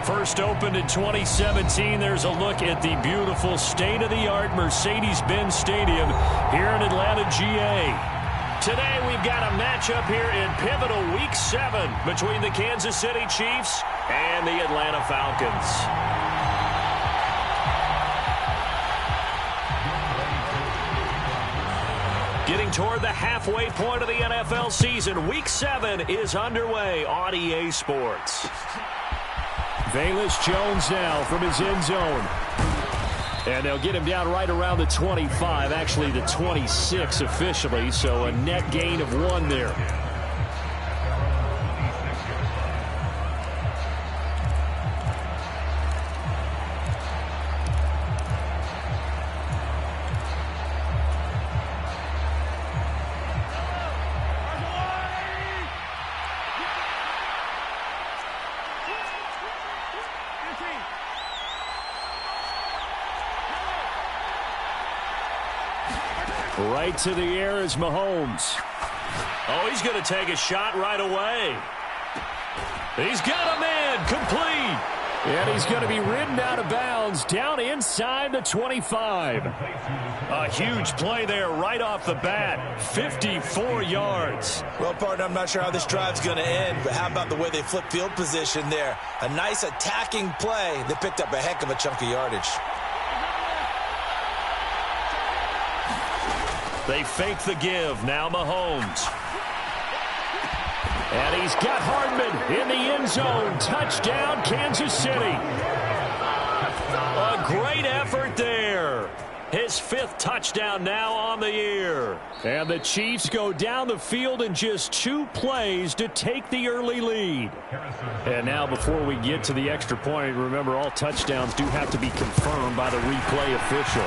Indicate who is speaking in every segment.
Speaker 1: First opened in 2017. There's a look at the beautiful state-of-the-art Mercedes-Benz Stadium here in Atlanta, GA. Today we've got a matchup here in pivotal Week 7 between the Kansas City Chiefs and the Atlanta Falcons. Getting toward the halfway point of the NFL season, Week 7 is underway on EA Sports.
Speaker 2: Velus Jones now from his end zone. And they'll get him down right around the 25, actually the 26 officially, so a net gain of 1 there. Right to the air is Mahomes.
Speaker 1: Oh, he's going to take a shot right away. He's got a man complete.
Speaker 2: And he's going to be ridden out of bounds down inside the 25.
Speaker 1: A huge play there right off the bat. 54 yards.
Speaker 3: Well, partner, I'm not sure how this drive's going to end, but how about the way they flip field position there? A nice attacking play. They picked up a heck of a chunk of yardage.
Speaker 1: They fake the give. Now Mahomes.
Speaker 2: And he's got Hardman in the end zone. Touchdown, Kansas City.
Speaker 1: A great effort there. His 5th touchdown now on the year.
Speaker 2: And the Chiefs go down the field in just 2 plays to take the early lead. And now before we get to the extra point, remember all touchdowns do have to be confirmed by the replay official.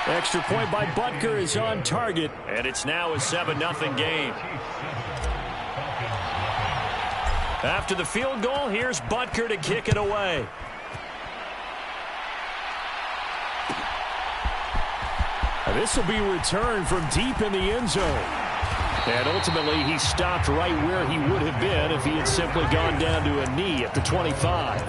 Speaker 2: Extra point by Butker is on target.
Speaker 1: And it's now a 7-0 game. After the field goal, here's Butker to kick it away.
Speaker 2: This will be returned from deep in the end zone. And ultimately, he stopped right where he would have been if he had simply gone down to a knee at the 25.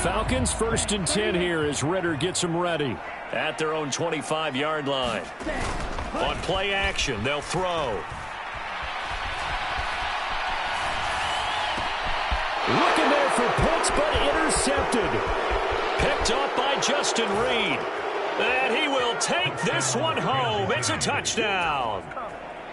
Speaker 2: Falcons 1st and 10 here as Ritter gets them ready.
Speaker 1: At their own 25-yard line. On play action, they'll throw.
Speaker 2: Looking there for Pitts, but intercepted.
Speaker 1: Picked up by Justin Reed. And he will take this one home. It's a touchdown.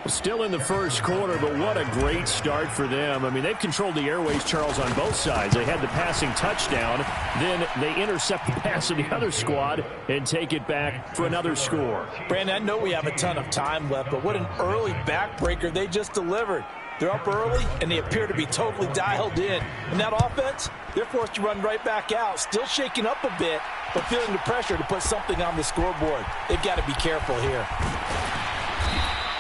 Speaker 2: Still in the first quarter, but what a great start for them. I mean, they've controlled the airways, Charles, on both sides. They had the passing touchdown, then they intercept the pass of the other squad and take it back for another score.
Speaker 3: Brandon, I know we have a ton of time left, but what an early backbreaker they just delivered. They're up early, and they appear to be totally dialed in. And that offense, they're forced to run right back out, still shaking up a bit, but feeling the pressure to put something on the scoreboard. They've got to be careful here.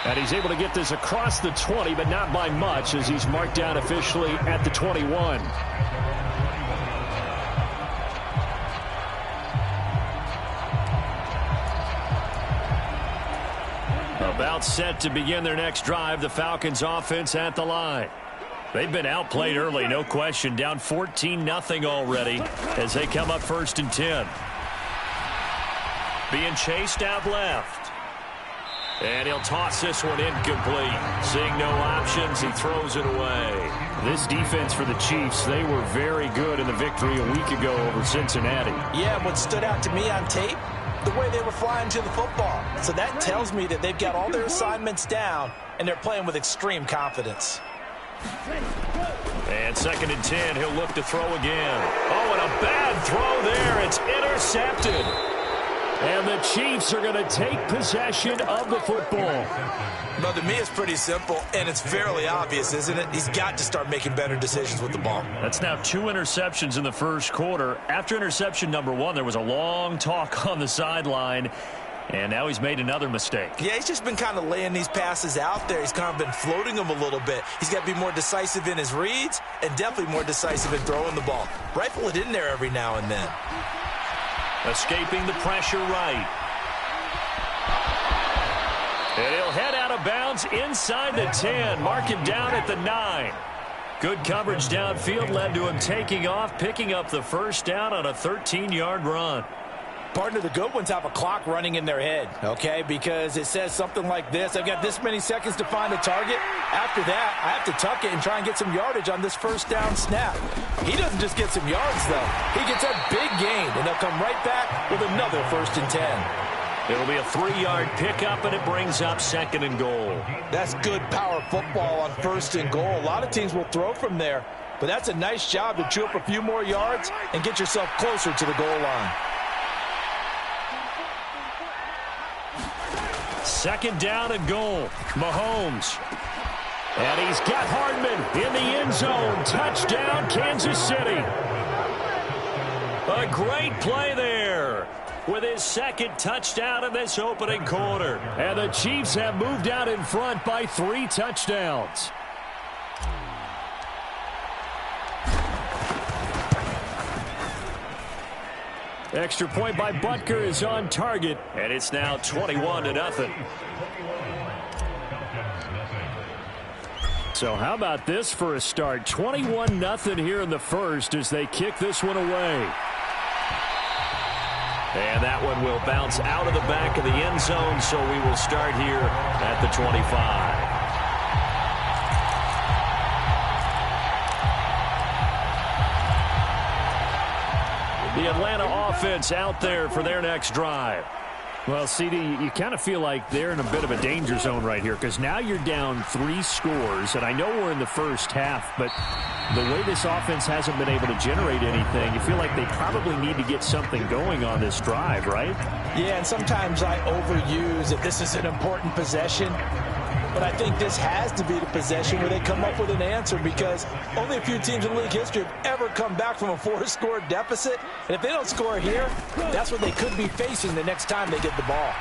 Speaker 2: And he's able to get this across the 20, but not by much, as he's marked down officially at the 21.
Speaker 1: About set to begin their next drive, the Falcons offense at the line. They've been outplayed early, no question. Down 14-0 already as they come up 1st and 10. Being chased out left. And he'll toss this one incomplete. Seeing no options, he throws it away.
Speaker 2: This defense for the Chiefs, they were very good in the victory a week ago over Cincinnati.
Speaker 3: Yeah, what stood out to me on tape, the way they were flying to the football. So that tells me that they've got all their assignments down, and they're playing with extreme confidence.
Speaker 1: And 2nd and 10, he'll look to throw again. Oh, and a bad throw there. It's intercepted.
Speaker 2: And the Chiefs are going to take possession of the football.
Speaker 3: Well, to me, it's pretty simple, and it's fairly obvious, isn't it? He's got to start making better decisions with the ball.
Speaker 1: That's now 2 interceptions in the first quarter. After interception number 1, there was a long talk on the sideline, and now he's made another mistake.
Speaker 3: Yeah, he's just been kind of laying these passes out there. He's kind of been floating them a little bit. He's got to be more decisive in his reads and definitely more decisive in throwing the ball. Rifle it in there every now and then.
Speaker 1: Escaping the pressure right. And he'll head out of bounds inside the 10. Mark him down at the 9. Good coverage downfield led to him taking off, picking up the first down on a 13-yard run.
Speaker 3: Partner, the good ones have a clock running in their head, okay? Because it says something like this. I've got this many seconds to find a target. After that, I have to tuck it and try and get some yardage on this first down snap. He doesn't just get some yards, though. He gets a big gain, and they'll come right back with another 1st and 10.
Speaker 1: It'll be a 3-yard pickup, and it brings up 2nd and goal.
Speaker 3: That's good power football on 1st and goal. A lot of teams will throw from there, but that's a nice job to chew up a few more yards and get yourself closer to the goal line.
Speaker 1: 2nd down and goal. Mahomes. And he's got Hardman in the end zone. Touchdown, Kansas City. A great play there with his 2nd touchdown in this opening quarter. And the Chiefs have moved out in front by 3 touchdowns. Extra point by Butker is on target, and it's now 21-0. So how about this for a start? 21-0 here in the first as they kick this one away. And that one will bounce out of the back of the end zone, so we will start here at the 25. The Atlanta offense out there for their next drive.
Speaker 2: Well, CD, you kind of feel like they're in a bit of a danger zone right here because now you're down 3 scores, and I know we're in the first half, but the way this offense hasn't been able to generate anything, you feel like they probably need to get something going on this drive, right?
Speaker 3: Yeah, and sometimes I overuse if this is an important possession. But I think this has to be the possession where they come up with an answer because only a few teams in league history have ever come back from a 4-score deficit. And if they don't score here, that's what they could be facing the next time they get the ball.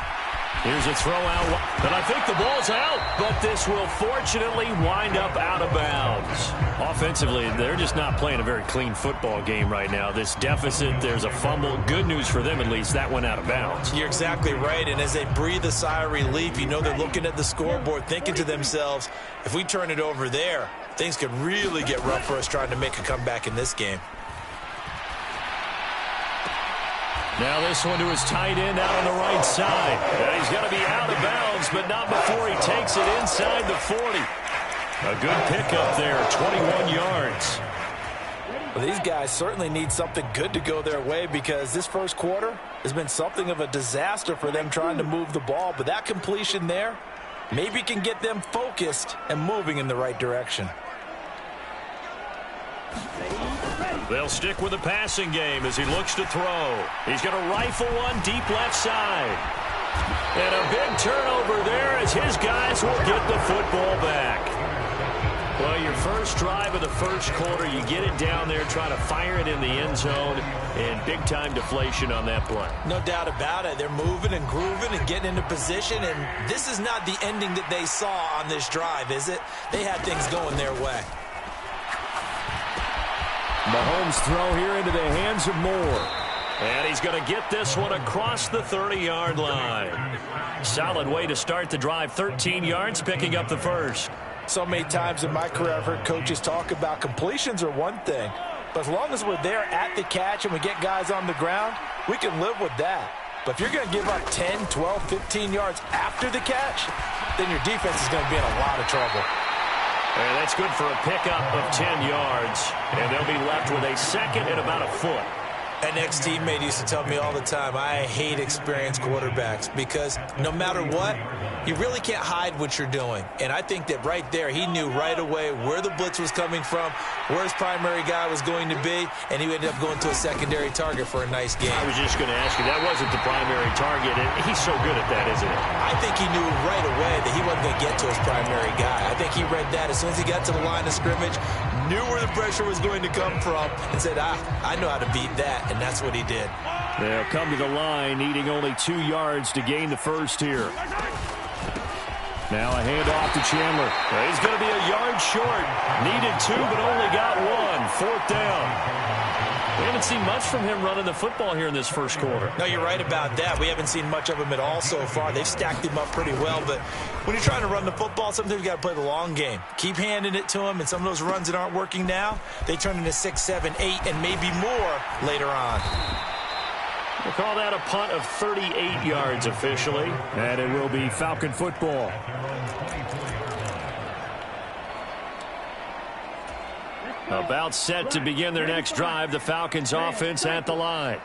Speaker 1: Here's a throw out, and I think the ball's out, but this will fortunately wind up out of bounds.
Speaker 2: Offensively, they're just not playing a very clean football game right now. This deficit, there's a fumble. Good news for them, at least. That went out of bounds.
Speaker 3: You're exactly right, and as they breathe a sigh of relief, you know they're looking at the scoreboard, thinking to themselves, if we turn it over there, things could really get rough for us trying to make a comeback in this game.
Speaker 1: Now this one to his tight end out on the right side. And he's going to be out of bounds, but not before he takes it inside the 40. A good pickup there, 21 yards.
Speaker 3: Well, these guys certainly need something good to go their way because this first quarter has been something of a disaster for them trying to move the ball. But that completion there maybe can get them focused and moving in the right direction.
Speaker 1: They'll stick with the passing game as he looks to throw. He's going to rifle one deep left side. And a big turnover there as his guys will get the football back. Well, your first drive of the first quarter, you get it down there, try to fire it in the end zone, and big-time deflation on that play.
Speaker 3: No doubt about it. They're moving and grooving and getting into position, and this is not the ending that they saw on this drive, is it? They had things going their way.
Speaker 1: Mahomes throw here into the hands of Moore. And he's going to get this one across the 30-yard line. Solid way to start the drive. 13 yards, picking up the first.
Speaker 3: So many times in my career I've heard coaches talk about completions are one thing. But as long as we're there at the catch and we get guys on the ground, we can live with that. But if you're going to give up 10, 12, 15 yards after the catch, then your defense is going to be in a lot of trouble.
Speaker 1: And that's good for a pickup of 10 yards. And they'll be left with a second and about a foot.
Speaker 3: An ex-teammate used to tell me all the time, I hate experienced quarterbacks because no matter what, you really can't hide what you're doing. And I think that right there, he knew right away where the blitz was coming from, where his primary guy was going to be, and he ended up going to a secondary target for a nice game.
Speaker 1: I was just going to ask you, that wasn't the primary target, and he's so good at that, isn't he?
Speaker 3: I think he knew right away that he wasn't going to get to his primary guy. I think he read that as soon as he got to the line of scrimmage, knew where the pressure was going to come from, and said, I know how to beat that, and that's what he did.
Speaker 1: They'll come to the line, needing only 2 yards to gain the first here. Now a handoff to Chandler. He's going to be a yard short. Needed 2, but only got 1. 4th down. Into
Speaker 2: haven't seen much from him running the football here in this first quarter.
Speaker 3: No, you're right about that. We haven't seen much of him at all so far. They've stacked him up pretty well, but when you're trying to run the football, sometimes you got to play the long game. Keep handing it to him, and some of those runs that aren't working now, they turn into 6, 7, 8, and maybe more later on.
Speaker 2: We'll call that a punt of 38 yards officially, and it will be Falcon football. About set to begin their next drive, the Falcons offense at the line.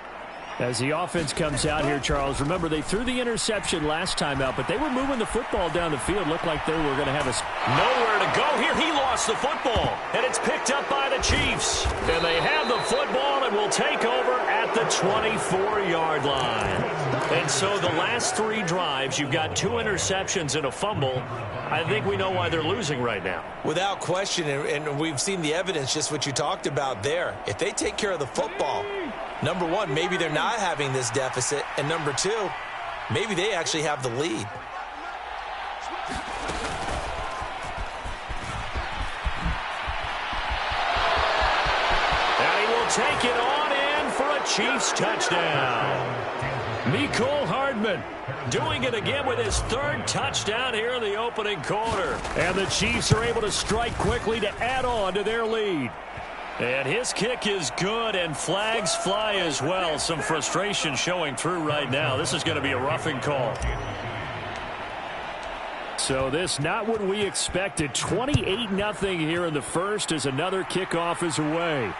Speaker 2: As the offense comes out here, Charles, remember they threw the interception last time out, but they were moving the football down the field. Looked like they were going to have
Speaker 1: nowhere to go here. He lost the football, and it's picked up by the Chiefs. And they have the football and will take over at the 24-yard line. And so the last 3 drives, you've got 2 interceptions and a fumble. I think we know why they're losing right now.
Speaker 3: Without question, and we've seen the evidence, just what you talked about there. If they take care of the football, number one, maybe they're not having this deficit. And number 2, maybe they actually have the lead.
Speaker 1: And he will take it on in for a Chiefs touchdown. Mecole Hardman doing it again with his 3rd touchdown here in the opening quarter.
Speaker 2: And the Chiefs are able to strike quickly to add on to their lead.
Speaker 1: And his kick is good, and flags fly as well. Some frustration showing through right now. This is going to be a roughing call.
Speaker 2: So this not what we expected. 28-0 here in the first as another kickoff is away.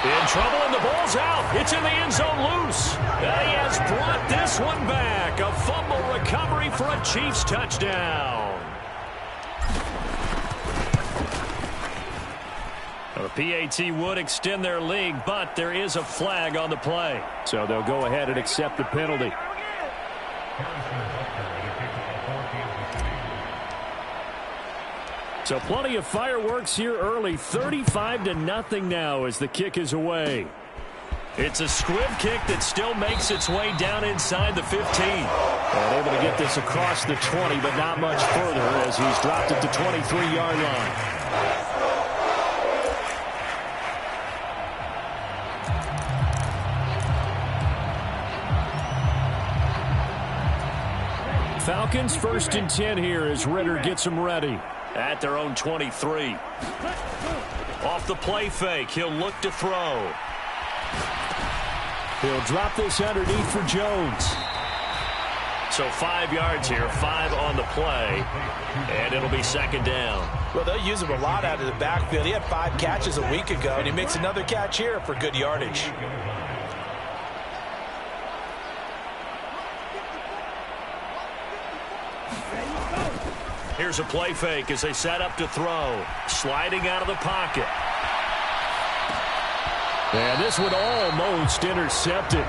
Speaker 1: In trouble, and the ball's out. It's in the end zone loose. And he has brought this one back. A fumble recovery for a Chiefs touchdown. The PAT would extend their lead, but there is a flag on the play.
Speaker 2: So they'll go ahead and accept the penalty. So plenty of fireworks here early. 35-0 now as the kick is away.
Speaker 1: It's a squib kick that still makes its way down inside the 15.
Speaker 2: And able to get this across the 20, but not much further as he's dropped at the 23-yard line. Falcons 1st and 10 here as Ridder gets them ready.
Speaker 1: At their own 23. Off the play fake, he'll look to throw.
Speaker 2: He'll drop this underneath for Jones.
Speaker 1: So 5 yards here, 5 on the play, and it'll be 2nd down.
Speaker 3: Well, they'll use him a lot out of the backfield. He had 5 catches a week ago, and he makes another catch here for good yardage.
Speaker 1: Here's a play fake as they set up to throw. Sliding out of the pocket.
Speaker 2: And this one almost intercepted.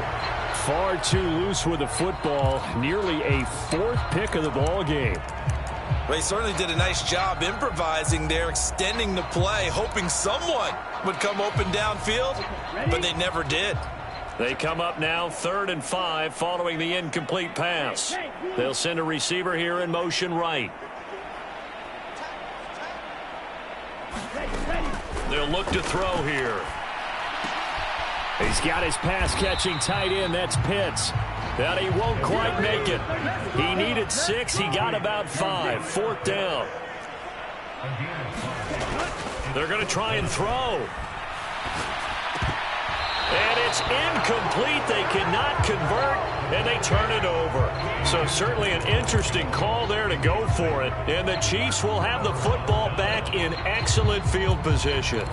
Speaker 2: Far too loose with the football. Nearly a 4th pick of the ball game.
Speaker 3: Well, he certainly did a nice job improvising there, extending the play, hoping someone would come open downfield, but they never did.
Speaker 1: They come up now 3rd and 5 following the incomplete pass. They'll send a receiver here in motion right. They'll look to throw here.
Speaker 2: He's got his pass-catching tight end. That's Pitts.
Speaker 1: And he won't quite make it. He needed 6. He got about 5. 4th down. They're going to try and throw. And it's incomplete. They cannot convert, and they turn it over. So certainly an interesting call there to go for it. And the Chiefs will have the football back in excellent field position.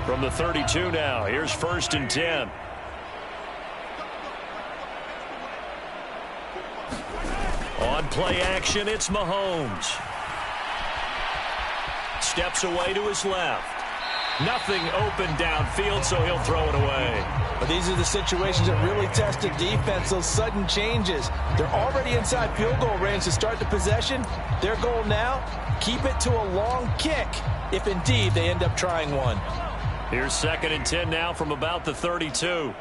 Speaker 1: From the 32 now, here's 1st and 10. On play action, it's Mahomes. Steps away to his left. Nothing open downfield, so he'll throw it away.
Speaker 3: But these are the situations that really test a defense, those sudden changes. They're already inside field goal range to start the possession. Their goal now, keep it to a long kick, if indeed they end up trying one.
Speaker 1: Here's 2nd and 10 now from about the 32.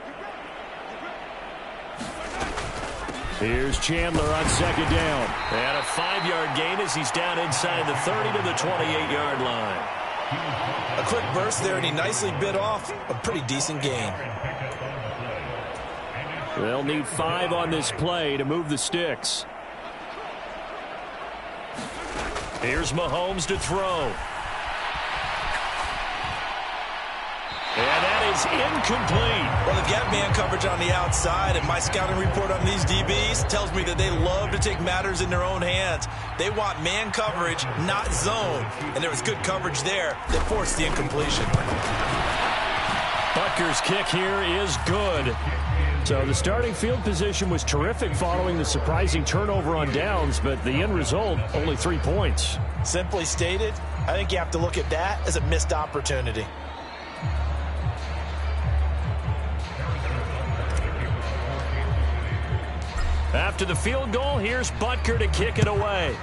Speaker 2: Here's Chandler on second down.
Speaker 1: And a 5-yard gain as he's down inside the 30 to the 28-yard line.
Speaker 3: A quick burst there, and he nicely bit off a pretty decent gain.
Speaker 2: They'll need 5 on this play to move the sticks.
Speaker 1: Here's Mahomes to throw. And that is incomplete.
Speaker 3: Well, they've got man coverage on the outside, and my scouting report on these DBs tells me that they love to take matters in their own hands. They want man coverage, not zone. And there was good coverage there that forced the incompletion.
Speaker 2: Butker's kick here is good. So the starting field position was terrific following the surprising turnover on downs, but the end result, only 3 points.
Speaker 3: Simply stated, I think you have to look at that as a missed opportunity.
Speaker 1: After the field goal, here's Butker to kick it away.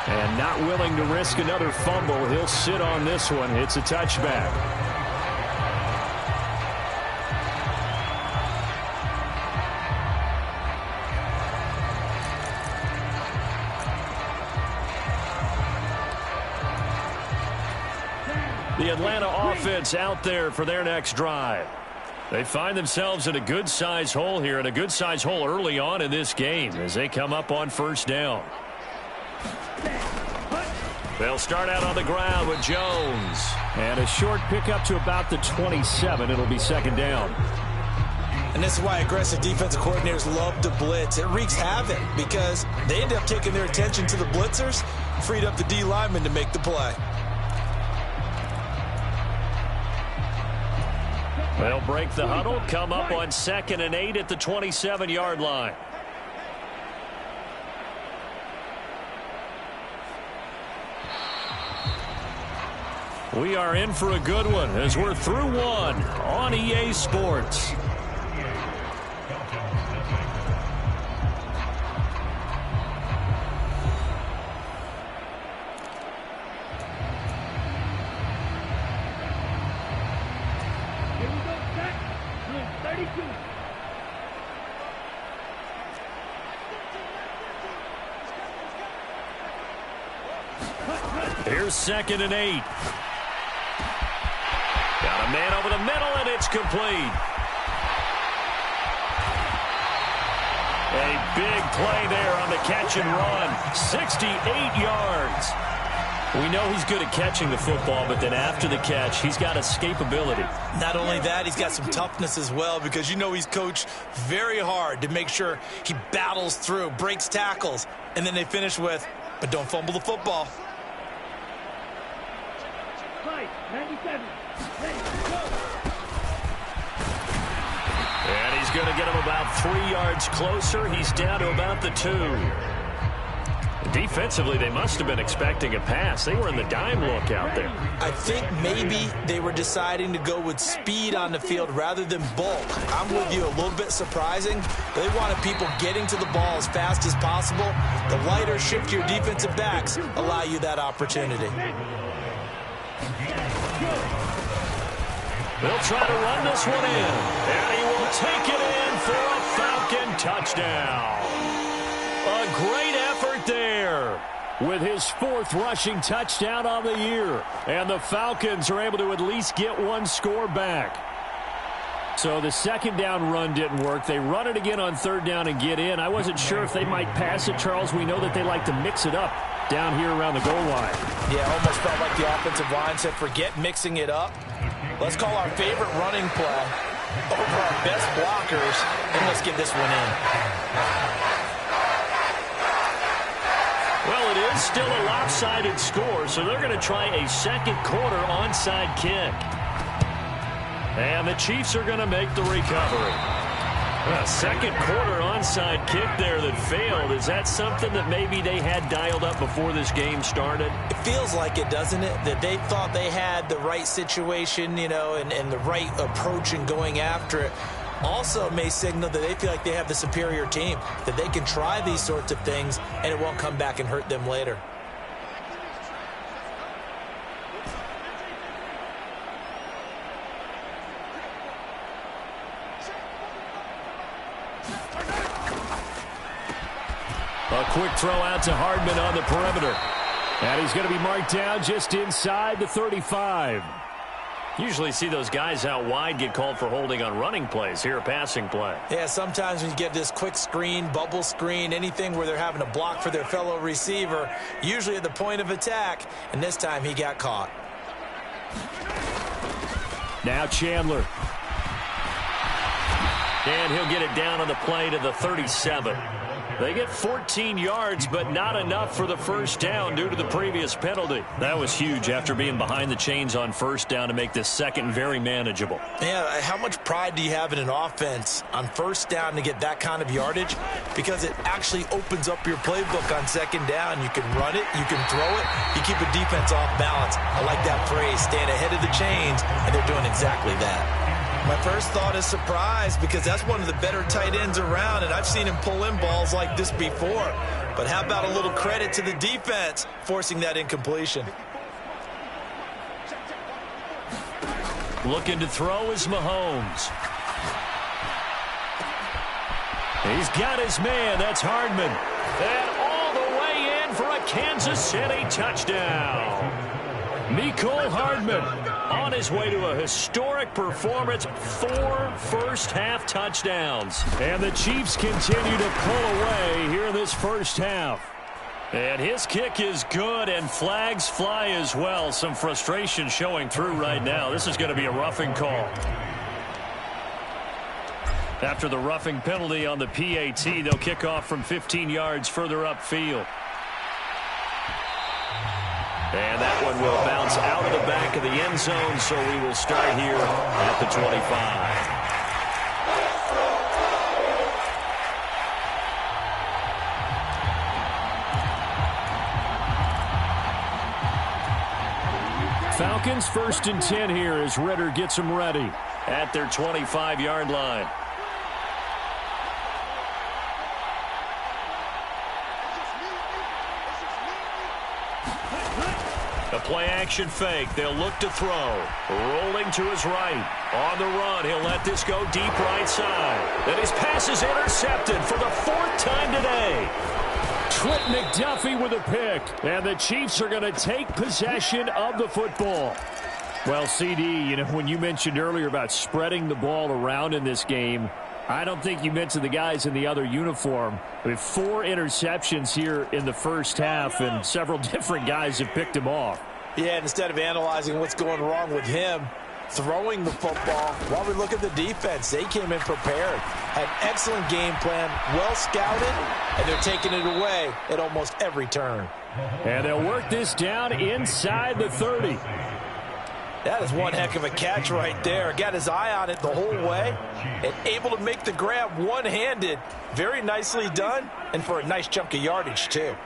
Speaker 2: And not willing to risk another fumble, he'll sit on this one. It's a touchback. The Atlanta offense out there for their next drive. They find themselves in a good-sized hole here, and a good-sized hole early on in this game as they come up on first down. They'll start out on the ground with Jones. And a short pickup to about the 27. It'll be second down.
Speaker 3: And this is why aggressive defensive coordinators love to blitz. It wreaks havoc because they end up taking their attention to the blitzers, freed up the D lineman to make the play.
Speaker 1: They'll break the huddle, come up on 2nd and 8 at the 27-yard line. We are in for a good one as we're through one on EA Sports. Here's 2nd and 8. Got a man over the middle, and it's complete. A big play there on the catch and run. 68 yards. We know he's good at catching the football, but then after the catch, he's got escapability.
Speaker 3: Not only that, he's got some toughness as well because you know he's coached very hard to make sure he battles through, breaks tackles, and then they finish with, but don't fumble the football.
Speaker 4: 97.
Speaker 1: And he's going to get him about 3 yards closer. He's down to about the 2. Defensively, they must have been expecting a pass. They were in the dime look out there.
Speaker 3: I think maybe they were deciding to go with speed on the field rather than bulk. I'm with you, a little bit surprising. They wanted people getting to the ball as fast as possible. The lighter, shiftier defensive backs allow you that opportunity.
Speaker 1: They'll try to run this one in. And he will take it in for a Falcon touchdown.
Speaker 2: A great effort there with his 4th rushing touchdown on the year. And the Falcons are able to at least get one score back. So the second down run didn't work. They run it again on 3rd down and get in. I wasn't sure if they might pass it, Charles. We know that they like to mix it up down here around the goal line.
Speaker 3: Yeah, almost felt like the offensive line said, forget mixing it up. Let's call our favorite running play over our best blockers, and let's get this one in.
Speaker 1: Well, it is still a lopsided score, so they're going to try a second quarter onside kick. And the Chiefs are going to make the recovery. A second quarter onside kick there that failed. Is that something that maybe they had dialed up before this game started?
Speaker 3: It feels like it, doesn't it? That they thought they had the right situation, you know, and the right approach in going after it. Also may signal that they feel like they have the superior team, that they can try these sorts of things and it won't come back and hurt them later.
Speaker 2: A quick throw out to Hardman on the perimeter. And he's going to be marked down just inside the 35.
Speaker 1: Usually see those guys out wide get called for holding on running plays. Here, a passing play.
Speaker 3: Yeah, sometimes when you get this quick screen, bubble screen, anything where they're having to block for their fellow receiver, usually at the point of attack, and this time he got caught.
Speaker 2: Now Chandler.
Speaker 1: And he'll get it down on the play to the 37. They get 14 yards, but not enough for the first down due to the previous penalty. That was huge after being behind the chains on first down to make this second very manageable.
Speaker 3: Yeah, how much pride do you have in an offense on first down to get that kind of yardage? Because it actually opens up your playbook on second down. You can run it, you can throw it, you keep a defense off balance. I like that phrase, staying ahead of the chains, and they're doing exactly that. My first thought is surprise, because that's one of the better tight ends around, and I've seen him pull in balls like this before. But how about a little credit to the defense forcing that incompletion?
Speaker 1: Looking to throw is Mahomes.
Speaker 2: He's got his man. That's Hardman.
Speaker 1: And all the way in for a Kansas City touchdown.
Speaker 2: Mecole Hardman
Speaker 1: on his way to a historic performance, 4 first-half touchdowns.
Speaker 2: And the Chiefs continue to pull away here in this first half.
Speaker 1: And his kick is good, and flags fly as well. Some frustration showing through right now. This is going to be a roughing call. After the roughing penalty on the PAT, they'll kick off from 15 yards further upfield. And that one will bounce out of the back of the end zone, so we will start here at the 25.
Speaker 2: Falcons 1st and 10 here as Ritter gets them ready
Speaker 1: at their 25-yard line. A play-action fake. They'll look to throw. Rolling to his right. On the run, he'll let this go deep right side. And his pass is intercepted for the 4th time today.
Speaker 2: Trent McDuffie with a pick. And the Chiefs are going to take possession of the football. Well, CD, you know, when you mentioned earlier about spreading the ball around in this game, I don't think you mentioned the guys in the other uniform. With 4 interceptions here in the first half, and several different guys have picked him off.
Speaker 3: Yeah, and instead of analyzing what's going wrong with him, throwing the football, while we look at the defense, they came in prepared. Had excellent game plan, well scouted, and they're taking it away at almost every turn.
Speaker 2: And they'll work this down inside the 30.
Speaker 3: That is one heck of a catch right there. Got his eye on it the whole way and able to make the grab one-handed. Very nicely done, and for a nice chunk of yardage, too.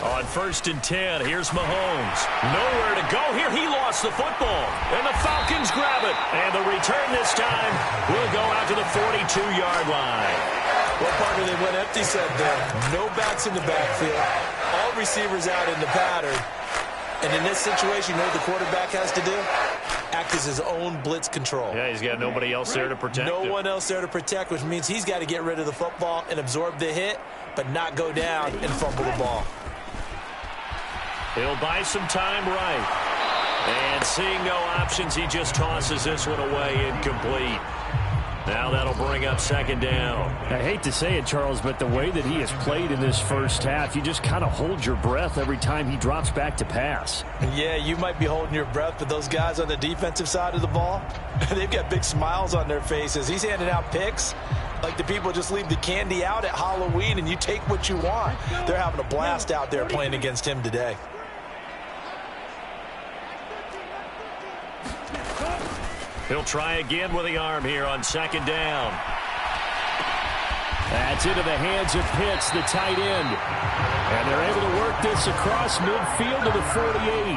Speaker 1: On 1st and 10, here's Mahomes. Nowhere to go here. He lost the football, and the Falcons grab it. And the return this time will go out to the 42-yard line.
Speaker 3: What part do they went empty set there? No backs in the backfield. All receivers out in the pattern. And in this situation, you know what the quarterback has to do? Act as his own blitz control.
Speaker 1: Yeah, he's got nobody else there to protect him.
Speaker 3: No one else there to protect, which means he's got to get rid of the football and absorb the hit, but not go down and fumble the ball.
Speaker 1: He'll buy some time right. And seeing no options, he just tosses this one away incomplete. Now that'll bring up 2nd down.
Speaker 2: I hate to say it, Charles, but the way that he has played in this first half, you just kind of hold your breath every time he drops back to pass.
Speaker 3: Yeah, you might be holding your breath, but those guys on the defensive side of the ball, they've got big smiles on their faces. He's handing out picks like the people just leave the candy out at Halloween and you take what you want. They're having a blast out there playing against him today.
Speaker 1: He'll try again with the arm here on 2nd down.
Speaker 2: That's into the hands of Pitts, the tight end. And they're able to work this across midfield to the 48.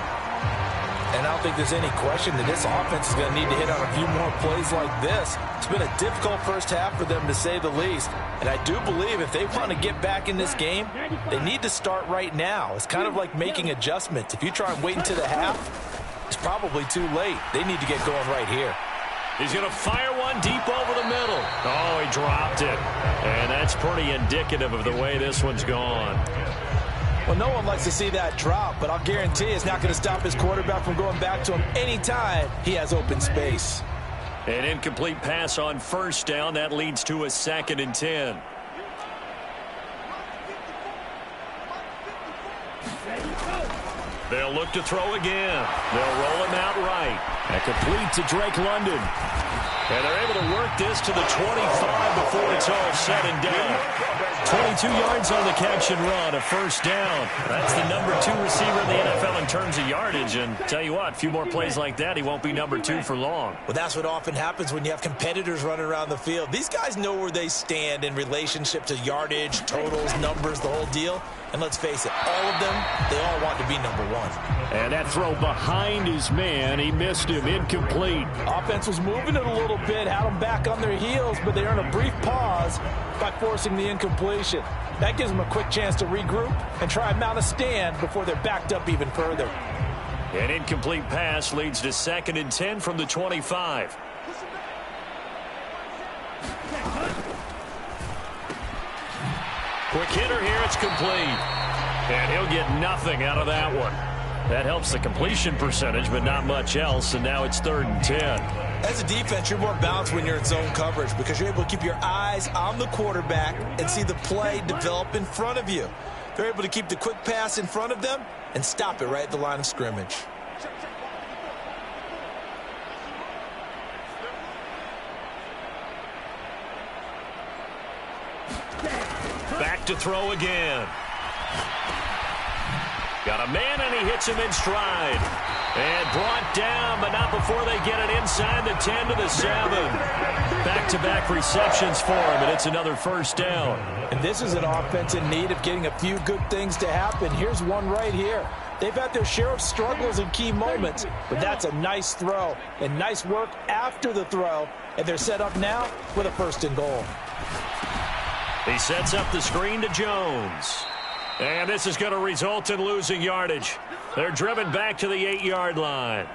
Speaker 3: And I don't think there's any question that this offense is going to need to hit on a few more plays like this. It's been a difficult first half for them, to say the least. And I do believe if they want to get back in this game, they need to start right now. It's kind of like making adjustments. If you try and wait until the half, it's probably too late. They need to get going right here.
Speaker 1: He's going to fire one one deep over the middle. Oh, he dropped it. And that's pretty indicative of the way this one's gone.
Speaker 3: Well, no one likes to see that drop, but I'll guarantee it's not going to stop his quarterback from going back to him anytime he has open space.
Speaker 1: An incomplete pass on first down. That leads to a 2nd and 10. They'll look to throw again. They'll roll him out right. And complete to Drake London. And they're able to work this to the 25 before it's all said and done. 22 yards on the catch and run, a first down. That's the number 2 receiver in the NFL in terms of yardage. And tell you what, a few more plays like that, he won't be number 2 for long.
Speaker 3: Well, that's what often happens when you have competitors running around the field. These guys know where they stand in relationship to yardage, totals, numbers, the whole deal. And let's face it, all of them, they all want to be number 1.
Speaker 2: And that throw behind his man, he missed him, incomplete.
Speaker 3: Offense was moving it a little bit, had them back on their heels, but they earned a brief pause by forcing the incompletion. That gives them a quick chance to regroup and try and mount a stand before they're backed up even further.
Speaker 1: An incomplete pass leads to 2nd and 10 from the 25. Quick hitter here, it's complete. And he'll get nothing out of that one. That helps the completion percentage, but not much else, and now it's 3rd and 10.
Speaker 3: As a defense, you're more balanced when you're in zone coverage because you're able to keep your eyes on the quarterback and see the play develop in front of you. They're able to keep the quick pass in front of them and stop it right at the line of scrimmage.
Speaker 1: Back to throw again. Got a man, and he hits him in stride. And brought down, but not before they get it inside the 10 to the 7. Back-to-back receptions for him, and it's another first down.
Speaker 3: And this is an offense in need of getting a few good things to happen. Here's one right here. They've had their share of struggles in key moments, but that's a nice throw and nice work after the throw. And they're set up now with a 1st and goal.
Speaker 1: He sets up the screen to Jones. And this is going to result in losing yardage. They're driven back to the 8-yard line.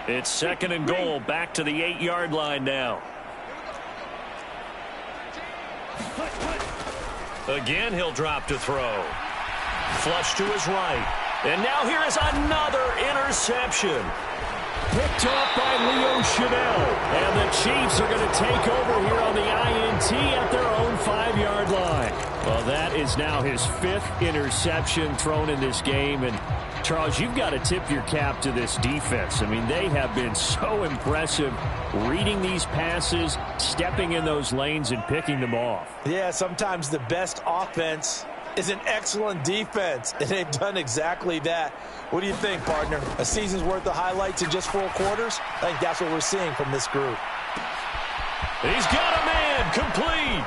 Speaker 1: It's 2nd and goal, back to the 8-yard line now. Again, he'll drop to throw. Flush to his right. And now here is another interception.
Speaker 2: Picked off by Leo Chanel. And the Chiefs are going to take over here on the INT at their own 5-yard line. Well, that is now his 5th interception thrown in this game. And, Charles, you've got to tip your cap to this defense. I mean, they have been so impressive reading these passes, stepping in those lanes, and picking them off.
Speaker 3: Yeah, sometimes the best offense is an excellent defense, and they've done exactly that. What do you think, partner? A season's worth of highlights in just 4 quarters? I think that's what we're seeing from this group.
Speaker 1: He's got a man, complete.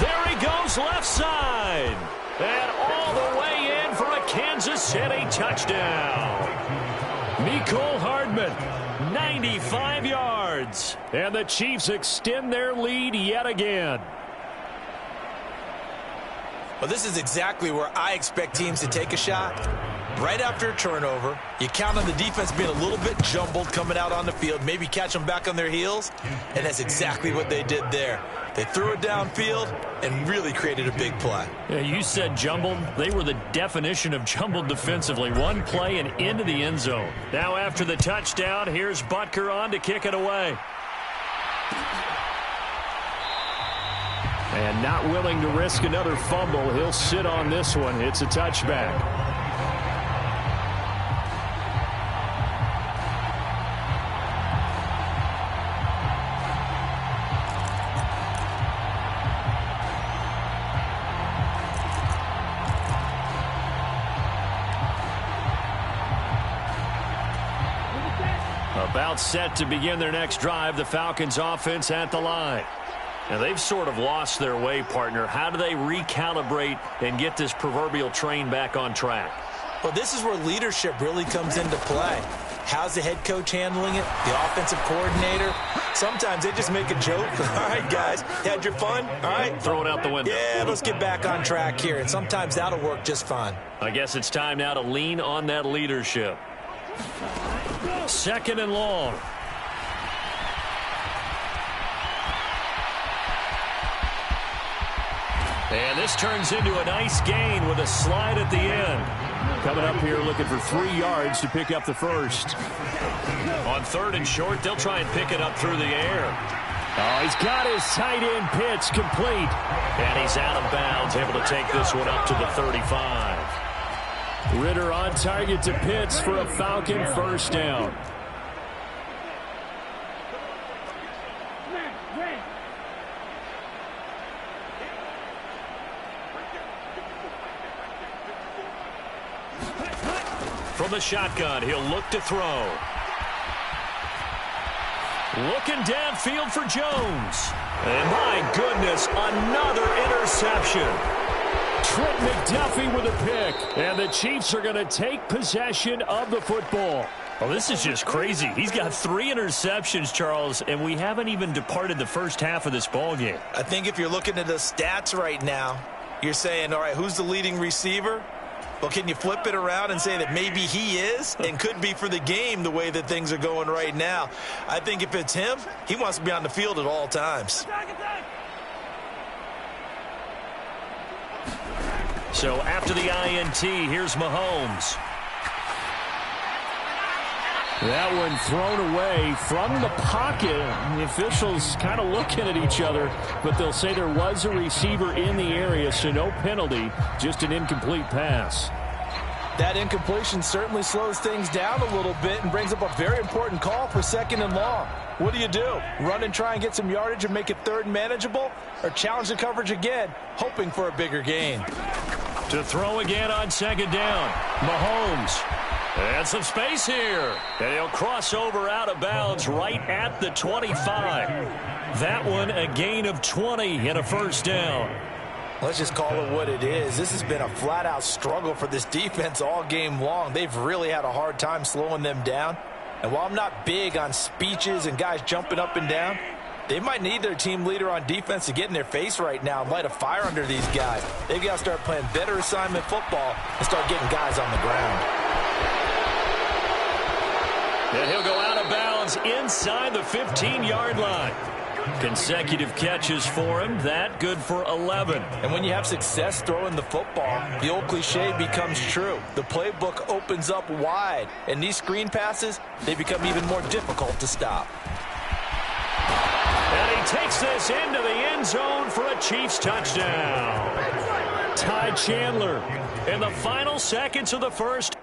Speaker 1: There he goes, left side. And all the way in for a Kansas City touchdown. Mecole Hardman, 95 yards.
Speaker 2: And the Chiefs extend their lead yet again.
Speaker 3: Well, this is exactly where I expect teams to take a shot. Right after a turnover, you count on the defense being a little bit jumbled coming out on the field, maybe catch them back on their heels, and that's exactly what they did there. They threw it downfield and really created a big play.
Speaker 1: Yeah, you said jumbled. They were the definition of jumbled defensively. One play and into the end zone. Now after the touchdown, here's Butker on to kick it away.
Speaker 2: And not willing to risk another fumble, he'll sit on this one. It's a touchback. About set to begin their next drive, the Falcons offense at the line.
Speaker 1: Now, they've sort of lost their way, partner. How do they recalibrate and get this proverbial train back on track?
Speaker 3: Well, this is where leadership really comes into play. How's the head coach handling it? The offensive coordinator? Sometimes they just make a joke. All right, guys, had your fun? All right.
Speaker 1: Throw it out the window.
Speaker 3: Yeah, let's get back on track here. And sometimes that'll work just fine.
Speaker 1: I guess it's time now to lean on that leadership.
Speaker 2: Second and long. And this turns into a nice gain with a slide at the end. Coming up here looking for 3 yards to pick up the first.
Speaker 1: On 3rd and short, they'll try and pick it up through the air.
Speaker 2: Oh, he's got his tight end pitch complete.
Speaker 1: And he's out of bounds, able to take this one up to the 35.
Speaker 2: Ritter on target to Pitts for a Falcon first down.
Speaker 1: From the shotgun, he'll look to throw. Looking downfield for Jones. And my goodness, another interception.
Speaker 2: Trent McDuffie with a pick. And the Chiefs are going to take possession of the football.
Speaker 1: Well, this is just crazy. He's got 3 interceptions, Charles, and we haven't even departed the first half of this ball game.
Speaker 3: I think if you're looking at the stats right now, you're saying, all right, who's the leading receiver? Well, can you flip it around and say that maybe he is and could be for the game the way that things are going right now? I think if it's him, he wants to be on the field at all times.
Speaker 1: So after the INT, here's Mahomes.
Speaker 2: That one thrown away from the pocket. The officials kind of looking at each other, but they'll say there was a receiver in the area, so no penalty, just an incomplete pass.
Speaker 3: That incompletion certainly slows things down a little bit and brings up a very important call for 2nd and long. What do? Run and try and get some yardage and make it 3rd and manageable? Or challenge the coverage again, hoping for a bigger gain?
Speaker 1: To throw again on 2nd down. Mahomes. And some space here. And he'll cross over out of bounds right at the 25. That one a gain of 20 and a first down.
Speaker 3: Let's just call it what it is. This has been a flat-out struggle for this defense all game long. They've really had a hard time slowing them down. And while I'm not big on speeches and guys jumping up and down, they might need their team leader on defense to get in their face right now and light a fire under these guys. They've got to start playing better assignment football and start getting guys on the ground.
Speaker 1: And he'll go out of bounds inside the 15-yard line. Consecutive catches for him. That good for 11.
Speaker 3: And when you have success throwing the football, the old cliche becomes true. The playbook opens up wide. And these screen passes, they become even more difficult to stop.
Speaker 1: And he takes this into the end zone for a Chiefs touchdown.
Speaker 2: Ty Chandler.
Speaker 1: In the final seconds of the first.